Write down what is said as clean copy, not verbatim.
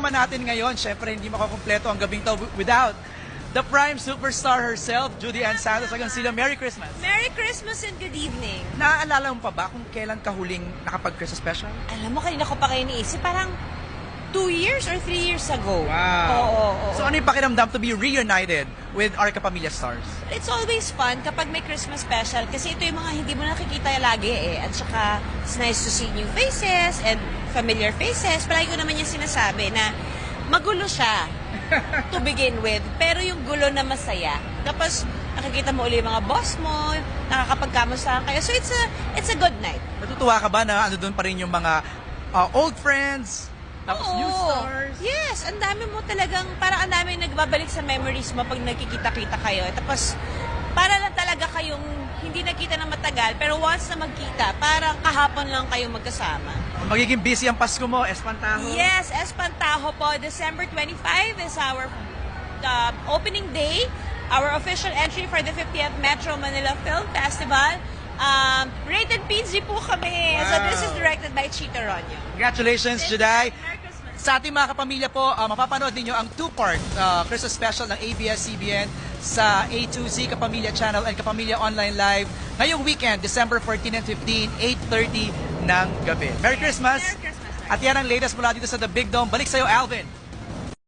kasama natin ngayon, syempre hindi makukumpleto ang gabing to without the prime superstar herself, Judy Ann Santos. Agansila, Merry Christmas! Merry Christmas and good evening. Naaalala mo pa ba kung kailan ka huling nakapag-Christmas special? Alam mo, kanina ko pa kayo iniisip, parang 2 years or 3 years ago. Wow! Oo. So ano yung pakiramdam to be reunited with our Kapamilya stars? It's always fun kapag may Christmas special kasi ito yung mga hindi mo nakikita lagi eh. At saka, it's nice to see new faces and familiar faces. Palagi ko naman yung sinasabi na magulo siya to begin with, pero yung gulo na masaya. Tapos, nakikita mo uli yung mga boss mo, nakakapagkamustahan kayo. So, it's a good night. Natutuwa ka ba na ano doon pa rin yung mga old friends, tapos new stars? Yes, ang dami mo talagang, parang ang dami nagbabalik sa memories mo pag nagkikita-kita kayo. Tapos, para lang talaga kayong hindi nakita na matagal, pero once na magkita, parang kahapon lang kayong magkasama. Magiging busy ang Pasko mo, Espantajo. Yes, Espantajo po. December 25 is our opening day, our official entry for the 50th Metro Manila Film Festival. Rated PG po kami. Wow. So this is directed by Chito Ronyo. Congratulations, Juday! Merry Christmas. Sa ating mga kapamilya po, mapapanood ninyo ang two-part Christmas special ng ABS-CBN sa A2Z Kapamilya Channel and Kapamilya Online Live ngayong weekend, December 14 and 15, 8:30 ng gabi. Merry Christmas! Merry Christmas. At yan ang latest mula dito sa The Big Dome. Balik sa'yo, Alvin!